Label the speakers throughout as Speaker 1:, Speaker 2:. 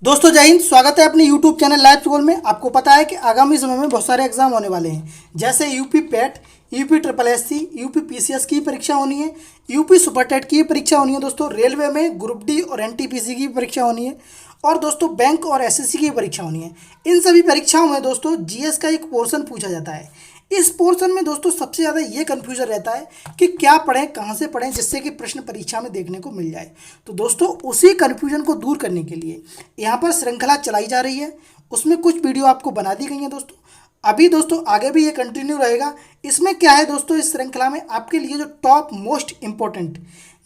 Speaker 1: दोस्तों जय हिंद। स्वागत है अपने यूट्यूब चैनल लाइव स्कूल में। आपको पता है कि आगामी समय में बहुत सारे एग्जाम होने वाले हैं, जैसे UP PAT, UP triple SC, UP PCS की परीक्षा होनी है, यूपी सुपर टेट की परीक्षा होनी है। दोस्तों रेलवे में ग्रुप डी और एनटीपीसी की परीक्षा होनी है, और दोस्तों बैंक और एसएससी की परीक्षा होनी है। इन सभी परीक्षाओं में दोस्तों जीएस का एक पोर्शन पूछा जाता है। इस पोर्शन में दोस्तों सबसे ज़्यादा ये कन्फ्यूजन रहता है कि क्या पढ़ें, कहाँ से पढ़ें, जिससे कि प्रश्न परीक्षा में देखने को मिल जाए। तो दोस्तों उसी कन्फ्यूजन को दूर करने के लिए यहाँ पर श्रृंखला चलाई जा रही है, उसमें कुछ वीडियो आपको बना दी गई हैं दोस्तों। अभी दोस्तों आगे भी ये कंटिन्यू रहेगा। इसमें क्या है दोस्तों, इस श्रृंखला में आपके लिए जो टॉप मोस्ट इम्पोर्टेंट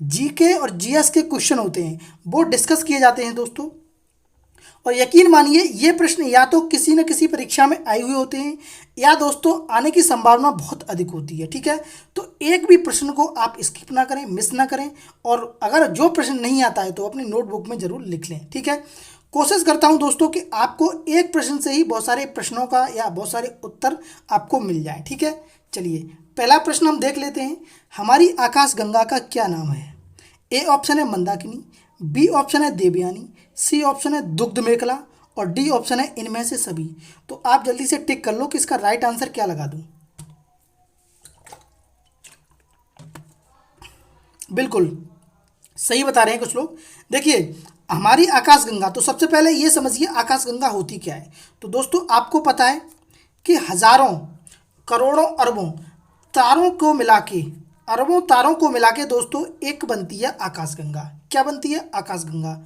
Speaker 1: जीके और जीएस के क्वेश्चन होते हैं वो डिस्कस किए जाते हैं दोस्तों। और यकीन मानिए ये प्रश्न या तो किसी न किसी परीक्षा में आए हुए होते हैं, या दोस्तों आने की संभावना बहुत अधिक होती है। ठीक है, तो एक भी प्रश्न को आप स्किप ना करें, मिस ना करें, और अगर जो प्रश्न नहीं आता है तो अपनी नोटबुक में जरूर लिख लें। ठीक है, कोशिश करता हूं दोस्तों कि आपको एक प्रश्न से ही बहुत सारे प्रश्नों का या बहुत सारे उत्तर आपको मिल जाए। ठीक है, चलिए पहला प्रश्न हम देख लेते हैं। हमारी आकाशगंगा का क्या नाम है? ए ऑप्शन है मंदाकिनी, बी ऑप्शन है देवयानी, सी ऑप्शन है दुग्ध मेखला, और डी ऑप्शन है इनमें से सभी। तो आप जल्दी से टिक कर लो कि इसका राइट आंसर क्या लगा दूं। बिल्कुल सही बता रहे हैं कुछ लोग। देखिए हमारी आकाशगंगा, तो सबसे पहले ये समझिए आकाशगंगा होती क्या है। तो दोस्तों आपको पता है कि हजारों करोड़ों अरबों तारों को मिला के, अरबों तारों को मिला के दोस्तों एक बनती है आकाशगंगा। क्या बनती है? आकाशगंगा।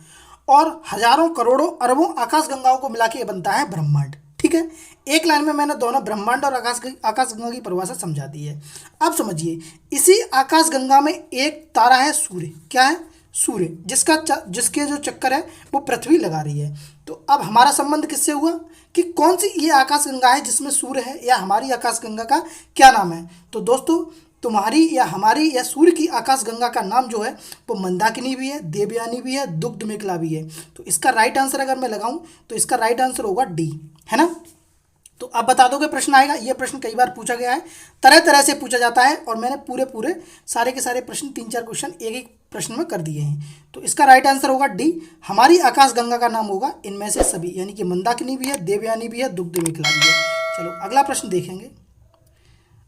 Speaker 1: और हजारों करोड़ों अरबों आकाशगंगाओं को मिला के बनता है ब्रह्मांड। ठीक है, एक लाइन में मैंने दोनों ब्रह्मांड और आकाशगंगा की परिभाषा समझा दी है। अब समझिए, इसी आकाशगंगा में एक तारा है सूर्य। क्या है? सूर्य, जिसके जो चक्कर है वो पृथ्वी लगा रही है। तो अब हमारा संबंध किससे हुआ कि कौन सी ये आकाशगंगा है जिसमें सूर्य है, या हमारी आकाशगंगा का क्या नाम है? तो दोस्तों तुम्हारी या हमारी या सूर्य की आकाशगंगा का नाम जो है वो मंदाकिनी भी है, देवयानी भी है, दुग्ध मेखला भी है। तो इसका राइट आंसर अगर मैं लगाऊं तो इसका राइट आंसर होगा डी, है ना। तो अब बता दोगे प्रश्न आएगा। ये प्रश्न कई बार पूछा गया है, तरह तरह से पूछा जाता है, और मैंने पूरे पूरे सारे के सारे प्रश्न 3-4 क्वेश्चन एक एक प्रश्न में कर दिए हैं। तो इसका राइट आंसर होगा डी, हमारी आकाशगंगा का नाम होगा इनमें से सभी, यानी कि मंदाकिनी भी है, देवयानी भी है, दुग्ध मेखला भी है। चलो अगला प्रश्न देखेंगे।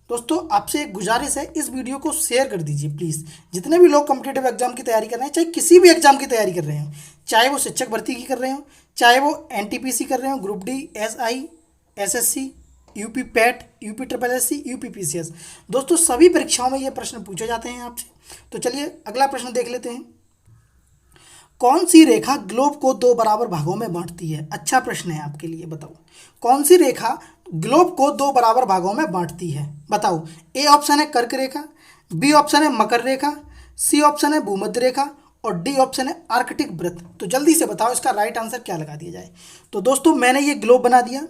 Speaker 1: दोस्तों आपसे एक गुजारिश है, इस वीडियो को शेयर कर दीजिए प्लीज़। जितने भी लोग कॉम्पिटिटिव एग्जाम की तैयारी कर रहे हैं, चाहे किसी भी एग्जाम की तैयारी कर रहे हो, चाहे वो शिक्षक भर्ती की कर रहे हो, चाहे वो एनटीपीसी कर रहे हो, group D, SI, SSC, UP PAT, UP triple SC, UP PCS, दोस्तों सभी परीक्षाओं में ये प्रश्न पूछे जाते हैं आपसे। तो चलिए अगला प्रश्न देख लेते हैं। कौन सी रेखा ग्लोब को 2 बराबर भागों में बांटती है? अच्छा प्रश्न है आपके लिए, बताओ कौन सी रेखा ग्लोब को 2 बराबर भागों में बांटती है? बताओ। ए ऑप्शन है कर्क रेखा, बी ऑप्शन है मकर रेखा, सी ऑप्शन है भूमध्य रेखा, और डी ऑप्शन है आर्कटिक वृत्त। तो जल्दी से बताओ इसका राइट आंसर क्या लगा दिया जाए। तो दोस्तों मैंने ये ग्लोब बना दिया।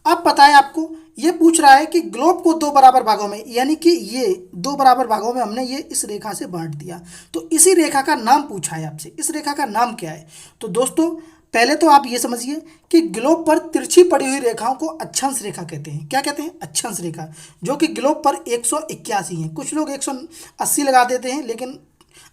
Speaker 1: अब पता है आपको, ये पूछ रहा है कि ग्लोब को 2 बराबर भागों में, यानी कि ये 2 बराबर भागों में हमने ये इस रेखा से बांट दिया। तो इसी रेखा का नाम पूछा है आपसे, इस रेखा का नाम क्या है? तो दोस्तों पहले तो आप ये समझिए कि ग्लोब पर तिरछी पड़ी हुई रेखाओं को अक्षांश रेखा कहते हैं। क्या कहते हैं? अक्षांश रेखा, जो कि ग्लोब पर 181 है। कुछ लोग 180 लगा देते हैं, लेकिन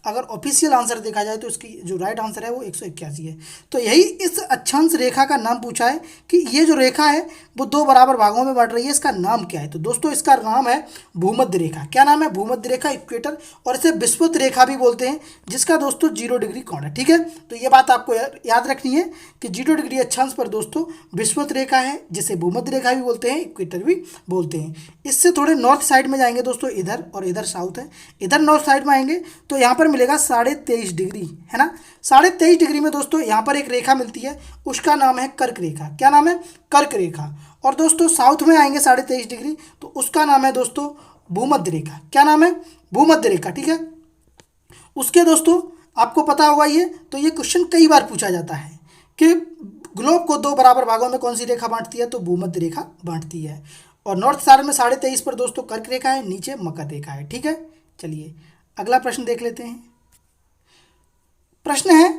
Speaker 1: अगर ऑफिशियल आंसर देखा जाए तो इसकी जो राइट आंसर है वो 181 है। तो यही इस अक्षांश रेखा का नाम पूछा है कि ये जो रेखा है वो 2 बराबर भागों में बढ़ रही है, इसका नाम क्या है? तो दोस्तों इसका नाम है भूमध्य रेखा। क्या नाम है? भूमध्य रेखा, इक्वेटर, और इसे विषुवत रेखा भी बोलते हैं, जिसका दोस्तों 0 डिग्री कोण है। ठीक है, तो ये बात आपको याद रखनी है कि 0 डिग्री अक्षांश पर दोस्तों विषुवत रेखा है, जिसे भूमध्य रेखा भी बोलते हैं, इक्वेटर भी बोलते हैं। इससे थोड़े नॉर्थ साइड में जाएंगे दोस्तों, इधर, और इधर साउथ है, इधर नॉर्थ साइड में आएंगे तो यहाँ पर मिलेगा 23.5 डिग्री, है ना। 23.5 डिग्री में दोस्तों यहाँ पर एक रेखा मिलती है, उसका नाम है कर्क रेखा। क्या नाम है? कर्क रेखा। और दोस्तों साउथ में आएंगे 23.5 डिग्री, तो उसका नाम है दोस्तों भूमध्य रेखा। क्या नाम है? भूमध्य रेखा। ठीक है, उसके दोस्तों आपको पता होगा ये, तो ये क्वेश्चन कई बार पूछा जाता है कि ग्लोब को 2 बराबर भागों में कौन सी रेखा बांटती है? तो भूमध्य रेखा बांटती है। और नॉर्थ साइड में 23.5 पर दोस्तों कर्क रेखा है, नीचे मकर रेखा है। ठीक है, चलिए अगला प्रश्न देख लेते हैं। प्रश्न है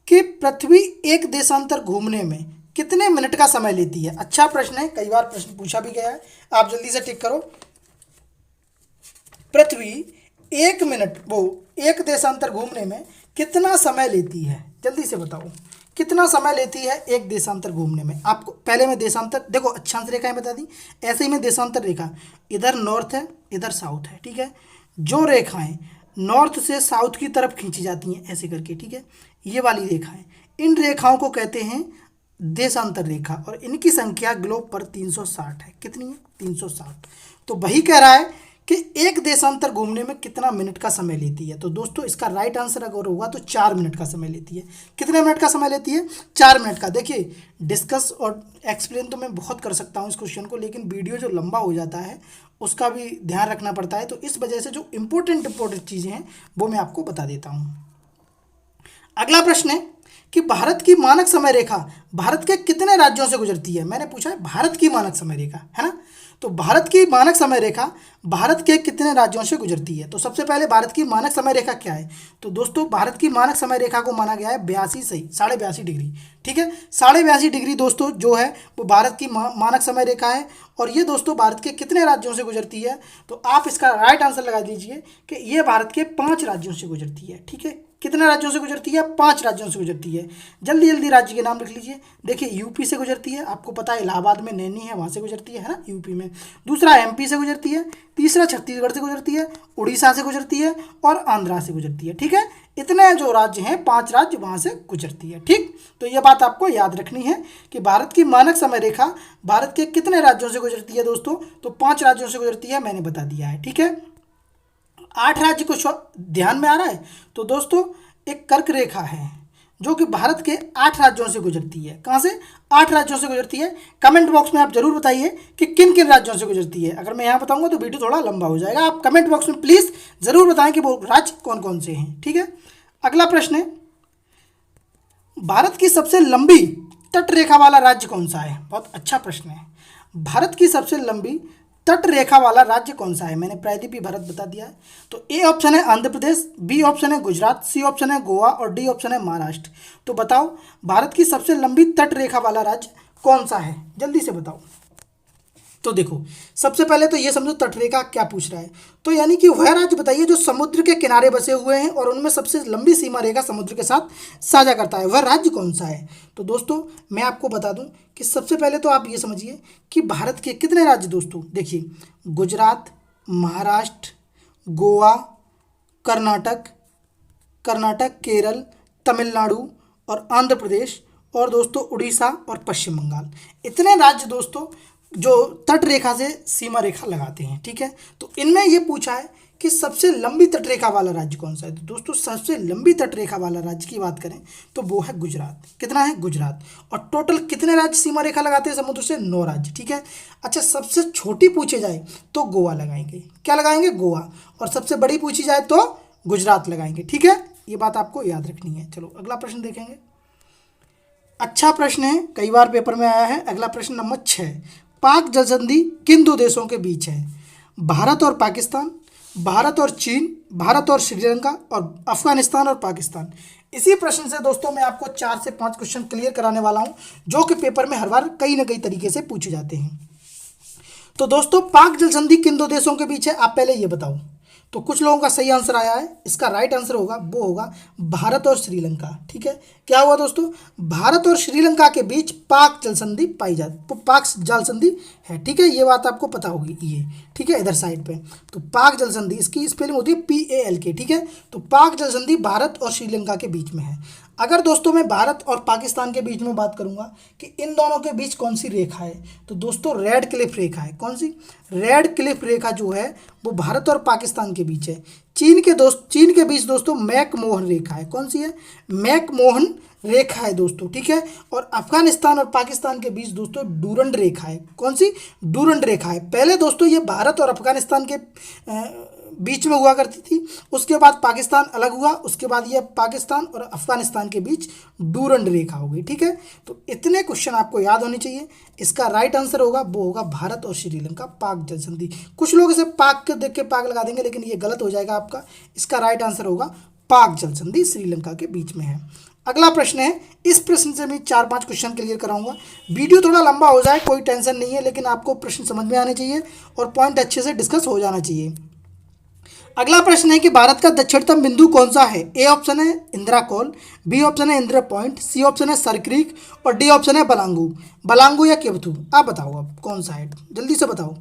Speaker 1: कि पृथ्वी एक देशांतर घूमने में कितने मिनट का समय लेती है? अच्छा प्रश्न है, कई बार प्रश्न पूछा भी गया है, आप जल्दी से टिक करो। पृथ्वी 1 मिनट, वो एक देशांतर घूमने में कितना समय लेती है? जल्दी से बताओ कितना समय लेती है एक देशांतर घूमने में? आपको पहले मैं देशांतर, देखो अक्षांश रेखाएं बता दी, ऐसे ही मैं देशांतर रेखा, इधर नॉर्थ है इधर साउथ है, ठीक है। जो रेखाएं नॉर्थ से साउथ की तरफ खींची जाती हैं ऐसे करके, ठीक है, ये वाली रेखाएं, इन रेखाओं को कहते हैं देशांतर रेखा, और इनकी संख्या ग्लोब पर 360 है। कितनी है? 360। तो वही कह रहा है कि एक देशांतर घूमने में कितना मिनट का समय लेती है। तो दोस्तों इसका राइट आंसर अगर होगा तो 4 मिनट का समय लेती है। कितने मिनट का समय लेती है? 4 मिनट का। देखिए डिस्कस और एक्सप्लेन तो मैं बहुत कर सकता हूँ इस क्वेश्चन को, लेकिन वीडियो जो लंबा हो जाता है उसका भी ध्यान रखना पड़ता है, तो इस वजह से जो इंपॉर्टेंट चीज़ें हैं वो मैं आपको बता देता हूँ। अगला प्रश्न है कि भारत की मानक समय रेखा भारत के कितने राज्यों से गुजरती है? मैंने पूछा है भारत की मानक समय रेखा, है ना। तो भारत की मानक समय रेखा भारत के कितने राज्यों से गुजरती है? तो सबसे पहले भारत की मानक समय रेखा क्या है? तो दोस्तों भारत की मानक समय रेखा को माना गया है 82 सही 82.5 डिग्री, ठीक है। 82.5 डिग्री दोस्तों जो है वो भारत की मानक समय रेखा है, और ये दोस्तों भारत के कितने राज्यों से गुजरती है? तो आप इसका राइट आंसर लगा दीजिए कि ये भारत के 5 राज्यों से गुजरती है, ठीक है। कितने राज्यों से गुजरती है? 5 राज्यों से गुजरती है। जल्दी जल्दी राज्य के नाम लिख लीजिए। देखिए यूपी से गुजरती है, आपको पता है इलाहाबाद में नैनी है, वहाँ से गुजरती है ना यूपी में। दूसरा एमपी से गुजरती है, तीसरा छत्तीसगढ़ से गुजरती है, उड़ीसा से गुजरती है, और आंध्रा से गुजरती है, ठीक है। इतने जो राज्य हैं 5 राज्य वहाँ से गुजरती है, ठीक। तो ये बात आपको याद रखनी है कि भारत की मानक समय रेखा भारत के कितने राज्यों से गुजरती है दोस्तों? तो 5 राज्यों से गुजरती है, मैंने बता दिया है, ठीक है। 8 राज्य कुछ ध्यान में आ रहा है? तो दोस्तों एक कर्क रेखा है जो कि भारत के 8 राज्यों से गुजरती है। कहाँ से? 8 राज्यों से गुजरती है। कमेंट बॉक्स में आप जरूर बताइए कि किन किन राज्यों से गुजरती है। अगर मैं यहाँ बताऊंगा तो वीडियो थोड़ा लंबा हो जाएगा, आप कमेंट बॉक्स में प्लीज़ ज़रूर बताएं कि वो राज्य कौन कौन से हैं, ठीक है। अगला प्रश्न है, भारत की सबसे लंबी तट रेखा वाला राज्य कौन सा है? बहुत अच्छा प्रश्न है। भारत की सबसे लंबी तट रेखा वाला राज्य कौन सा है? मैंने प्रायद्वीपीय भारत बता दिया है। तो ए ऑप्शन है आंध्र प्रदेश, बी ऑप्शन है गुजरात, सी ऑप्शन है गोवा, और डी ऑप्शन है महाराष्ट्र। तो बताओ भारत की सबसे लंबी तट रेखा वाला राज्य कौन सा है? जल्दी से बताओ। तो देखो सबसे पहले तो ये समझो तटरेखा क्या पूछ रहा है। तो यानी कि वह राज्य बताइए जो समुद्र के किनारे बसे हुए हैं और उनमें सबसे लंबी सीमा रेखा समुद्र के साथ साझा करता है, वह राज्य कौन सा है? तो दोस्तों मैं आपको बता दूं कि सबसे पहले तो आप ये समझिए कि भारत के कितने राज्य दोस्तों, देखिए गुजरात, महाराष्ट्र, गोवा, कर्नाटक, केरल, तमिलनाडु और आंध्र प्रदेश, और दोस्तों उड़ीसा और पश्चिम बंगाल, इतने राज्य दोस्तों जो तट रेखा से सीमा रेखा लगाते हैं, ठीक है। तो इनमें ये पूछा है कि सबसे लंबी तट रेखा वाला राज्य कौन सा है? तो दोस्तों सबसे लंबी तट रेखा वाला राज्य की बात करें तो वो है गुजरात। कितना है? गुजरात। और टोटल कितने राज्य सीमा रेखा लगाते हैं समुद्र से? 9 राज्य, ठीक है। अच्छा सबसे छोटी पूछे जाए तो गोवा लगाएंगे। क्या लगाएंगे? गोवा। और सबसे बड़ी पूछी जाए तो गुजरात लगाएंगे, ठीक है। ये बात आपको याद रखनी है। चलो अगला प्रश्न देखेंगे। अच्छा प्रश्न है, कई बार पेपर में आया है। अगला प्रश्न नंबर 6, पाक जल संधि किन 2 देशों के बीच है? भारत और पाकिस्तान, भारत और चीन, भारत और श्रीलंका, और अफगानिस्तान और पाकिस्तान। इसी प्रश्न से दोस्तों मैं आपको 4 से 5 क्वेश्चन क्लियर कराने वाला हूं जो कि पेपर में हर बार कई ना कई तरीके से पूछे जाते हैं। तो दोस्तों पाक जल संधि किन 2 देशों के बीच है, आप पहले ये बताओ। तो कुछ लोगों का सही आंसर आया है, इसका राइट आंसर होगा वो होगा भारत और श्रीलंका, ठीक है। क्या हुआ दोस्तों? भारत और श्रीलंका के बीच पाक जल संधि पाई जाती, पाक जल संधि है, ठीक है। ये बात आपको पता होगी ये, ठीक है, इधर साइड पे। तो पाक जल संधि इसकी स्पेलिंग होती है PALK, ठीक है। तो पाक जल संधि भारत और श्रीलंका के बीच में है। अगर दोस्तों मैं भारत और पाकिस्तान के बीच में बात करूंगा कि इन दोनों के बीच कौन सी रेखा है, तो दोस्तों रेड क्लिफ रेखा है। कौन सी? रेड क्लिफ रेखा जो है वो भारत और पाकिस्तान के बीच है। चीन के बीच दोस्तों मैकमोहन रेखा है। कौन सी है? मैकमोहन रेखा है दोस्तों, ठीक है। और अफगानिस्तान और पाकिस्तान के बीच दोस्तों डूरंड रेखा है। कौन सी? डूरंड रेखा है। पहले दोस्तों ये भारत और अफगानिस्तान के बीच में हुआ करती थी, उसके बाद पाकिस्तान अलग हुआ, उसके बाद ये पाकिस्तान और अफगानिस्तान के बीच डूरंड रेखा हो गई, ठीक है। तो इतने क्वेश्चन आपको याद होने चाहिए। इसका राइट आंसर होगा वो होगा भारत और श्रीलंका पाक जल संधि। कुछ लोग इसे पाक के देख के पाक लगा देंगे, लेकिन ये गलत हो जाएगा आपका। इसका राइट आंसर होगा पाक जल संधि श्रीलंका के बीच में है। अगला प्रश्न है, इस प्रश्न से मैं 4-5 क्वेश्चन क्लियर कराऊंगा। वीडियो थोड़ा लंबा हो जाए कोई टेंशन नहीं है, लेकिन आपको प्रश्न समझ में आने चाहिए और पॉइंट अच्छे से डिस्कस हो जाना चाहिए। अगला प्रश्न है कि भारत का दक्षिणतम बिंदु कौन सा है। ए ऑप्शन है इंदिरा कॉल, बी ऑप्शन है इंदिरा पॉइंट, सी ऑप्शन है सर क्रीक और डी ऑप्शन है बलांगू। बलांगू या केवथू, आप बताओ अब कौन सा है, जल्दी से बताओ।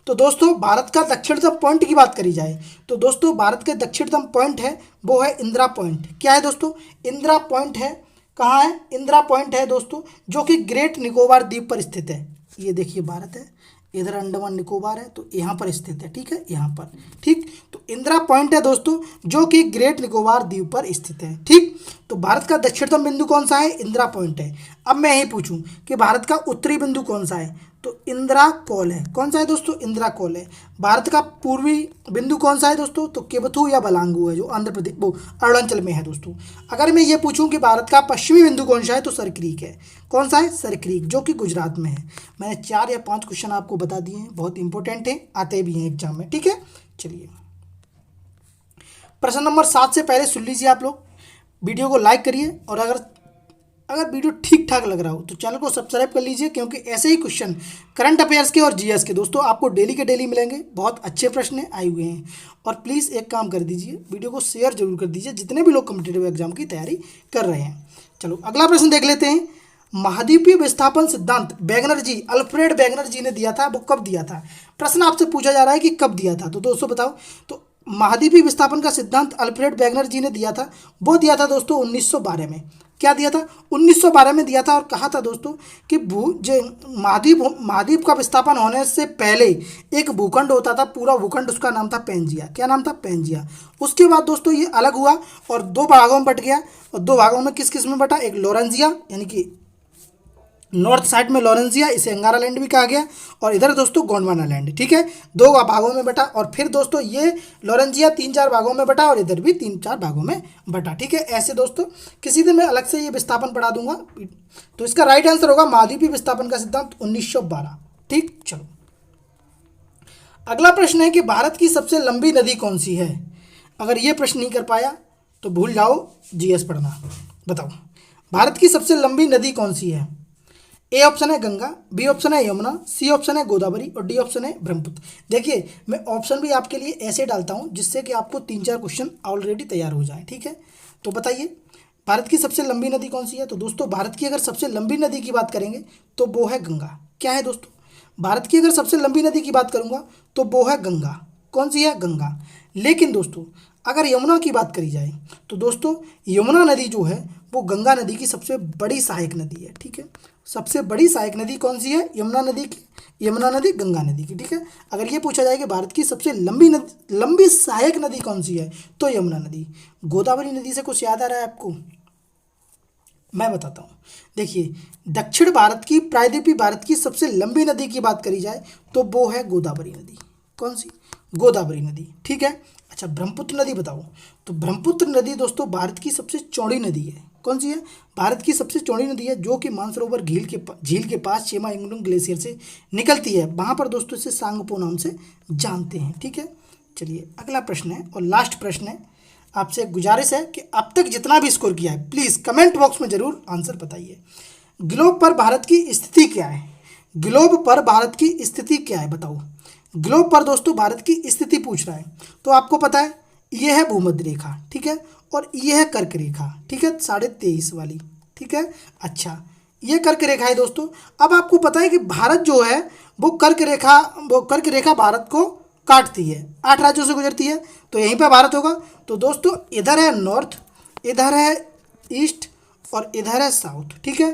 Speaker 1: तो दोस्तों भारत का दक्षिणतम पॉइंट की बात करी जाए तो दोस्तों भारत के दक्षिणतम पॉइंट है वो है इंदिरा पॉइंट। क्या है दोस्तों, इंदिरा पॉइंट है। कहाँ है, इंदिरा पॉइंट है दोस्तों, जो कि ग्रेट निकोबार द्वीप पर स्थित है। ये देखिए भारत है, इधर अंडमान निकोबार है, तो यहाँ पर स्थित है, ठीक है, यहाँ पर, ठीक। तो इंदिरा पॉइंट है दोस्तों, जो कि ग्रेट निकोबार द्वीप पर स्थित है, ठीक। तो भारत का दक्षिणतम बिंदु कौन सा है, इंदिरा पॉइंट है। अब मैं यही पूछूं कि भारत का उत्तरी बिंदु कौन सा है, तो इंदिरा कॉल है। कौन सा है दोस्तों, इंदिरा कॉल है। भारत का पूर्वी बिंदु कौन सा है दोस्तों, तो केवथू या बलांगू है, जो आंध्र प्रदेश वो अरुणाचल में है दोस्तों। अगर मैं ये पूछूं कि भारत का पश्चिमी बिंदु कौन सा है, तो सर क्रीक है। कौन सा है, सर क्रीक, जो कि गुजरात में है। मैंने 4 या 5 क्वेश्चन आपको बता दिए हैं, बहुत इंपॉर्टेंट है, आते भी हैं एग्जाम में, ठीक है। चलिए प्रश्न नंबर 7 से पहले सुन लीजिए आप लोग, वीडियो को लाइक करिए और अगर वीडियो ठीक ठाक लग रहा हो तो चैनल को सब्सक्राइब कर लीजिए, क्योंकि ऐसे ही क्वेश्चन करंट अफेयर्स के और जीएस के दोस्तों आपको डेली के डेली मिलेंगे। बहुत अच्छे प्रश्न आए हुए हैं। और प्लीज़ एक काम कर दीजिए, वीडियो को शेयर जरूर कर दीजिए जितने भी लोग कॉम्पिटिटिव एग्जाम की तैयारी कर रहे हैं। चलो अगला प्रश्न देख लेते हैं। महाद्वीपीय विस्थापन सिद्धांत वैगनर जी, अल्फ्रेड वैगनर जी ने दिया था, वो कब दिया था। प्रश्न आपसे पूछा जा रहा है कि कब दिया था, तो दोस्तों बताओ। तो महाद्वीपीय विस्थापन का सिद्धांत अल्फ्रेड वैगनर जी ने दिया था, वो दिया था दोस्तों 1912 में। क्या दिया था, 1912 में दिया था। और कहा था दोस्तों कि महाद्वीप का विस्थापन होने से पहले एक भूखंड होता था, पूरा भूखंड, उसका नाम था पेंजिया। क्या नाम था, पेंजिया। उसके बाद दोस्तों ये अलग हुआ और 2 भागों में बट गया। और 2 भागों में किस किस में बटा, एक लॉरेंजिया यानी कि नॉर्थ साइड में लॉरेंजिया, इसे अंगारा लैंड भी कहा गया, और इधर दोस्तों गोंडवाना लैंड, ठीक है। 2 भागों में बटा। और फिर दोस्तों ये लॉरेंजिया 3-4 भागों में बटा और इधर भी 3-4 भागों में बटा, ठीक है। ऐसे दोस्तों किसी दिन मैं अलग से ये विस्थापन पढ़ा दूंगा। तो इसका राइट आंसर होगा महाद्वीपीय विस्थापन का सिद्धांत 1912, ठीक। चलो अगला प्रश्न है कि भारत की सबसे लंबी नदी कौन सी है। अगर ये प्रश्न नहीं कर पाया तो भूल जाओ जीएस पढ़ना। बताओ भारत की सबसे लंबी नदी कौन सी है। ए ऑप्शन है गंगा, बी ऑप्शन है यमुना, सी ऑप्शन है गोदावरी और डी ऑप्शन है ब्रह्मपुत्र। देखिए मैं ऑप्शन भी आपके लिए ऐसे डालता हूँ जिससे कि आपको 3-4 क्वेश्चन ऑलरेडी तैयार हो जाए, ठीक है। तो बताइए भारत की सबसे लंबी नदी कौन सी है। तो दोस्तों भारत की अगर सबसे लंबी नदी की बात करेंगे तो वो है गंगा। क्या है दोस्तों, भारत की अगर सबसे लंबी नदी की बात करूँगा तो वो है गंगा। कौन सी है, गंगा। लेकिन दोस्तों अगर यमुना की बात करी जाए तो दोस्तों यमुना नदी जो है वो गंगा नदी की सबसे बड़ी सहायक नदी है, ठीक है। सबसे बड़ी सहायक नदी कौन सी है, यमुना नदी की, यमुना नदी गंगा नदी की, ठीक है। अगर ये पूछा जाए कि भारत की सबसे लंबी सहायक नदी कौन सी है तो यमुना नदी। गोदावरी नदी से कुछ याद आ रहा है आपको, मैं बताता हूँ। देखिए दक्षिण भारत की, प्रायद्वीपीय भारत की सबसे लंबी नदी की बात करी जाए तो वो है गोदावरी नदी। कौन सी, गोदावरी नदी, ठीक है। अच्छा ब्रह्मपुत्र नदी बताओ। तो ब्रह्मपुत्र नदी दोस्तों भारत की सबसे चौड़ी नदी है। कौन सी है, भारत की सबसे चौड़ी नदी है, जो कि मानसरोवर झील के पास चेमा इंगडुंग ग्लेशियर से निकलती है। वहाँ पर दोस्तों इसे सांगपो नाम से जानते हैं, ठीक है। चलिए अगला प्रश्न है और लास्ट प्रश्न है। आपसे एक गुजारिश है कि अब तक जितना भी स्कोर किया है प्लीज़ कमेंट बॉक्स में ज़रूर आंसर बताइए। ग्लोब पर भारत की स्थिति क्या है, ग्लोब पर भारत की स्थिति क्या है, बताओ। ग्लोब पर दोस्तों भारत की स्थिति पूछ रहा है। तो आपको पता है ये है भूमध्य रेखा, ठीक है, और ये है कर्क रेखा, ठीक है, 23.5 वाली, ठीक है। अच्छा ये कर्क रेखा है दोस्तों। अब आपको पता है कि भारत जो है वो कर्क रेखा भारत को काटती है, 8 राज्यों से गुजरती है, तो यहीं पर भारत होगा। तो दोस्तों इधर है नॉर्थ, इधर है ईस्ट और इधर है साउथ, ठीक है।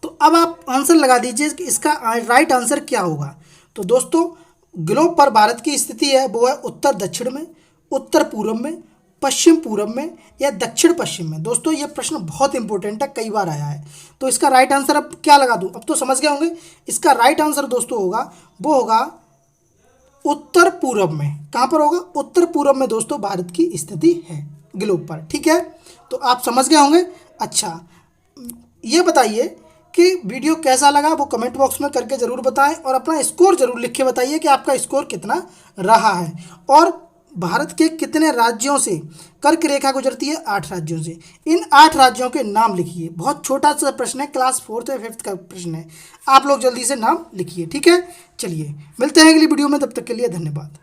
Speaker 1: तो अब आप आंसर लगा दीजिए कि इसका राइट आंसर क्या होगा। तो दोस्तों ग्लोब पर भारत की स्थिति है वो है उत्तर दक्षिण में, उत्तर पूर्व में, पश्चिम पूर्व में या दक्षिण पश्चिम में। दोस्तों ये प्रश्न बहुत इंपॉर्टेंट है, कई बार आया है। तो इसका राइट आंसर अब क्या लगा दूं, अब तो समझ गए होंगे। इसका राइट आंसर दोस्तों होगा वो होगा उत्तर पूर्व में। कहाँ पर होगा, उत्तर पूर्व में दोस्तों भारत की स्थिति है ग्लोब पर, ठीक है। तो आप समझ गए होंगे। अच्छा ये बताइए कि वीडियो कैसा लगा, वो कमेंट बॉक्स में करके ज़रूर बताएं और अपना स्कोर ज़रूर लिख के बताइए कि आपका स्कोर कितना रहा है। और भारत के कितने राज्यों से कर्क रेखा गुजरती है, 8 राज्यों से। इन 8 राज्यों के नाम लिखिए। बहुत छोटा सा प्रश्न है, क्लास 4th या 5th का प्रश्न है। आप लोग जल्दी से नाम लिखिए, ठीक है। चलिए मिलते हैं अगली वीडियो में, तब तक के लिए धन्यवाद।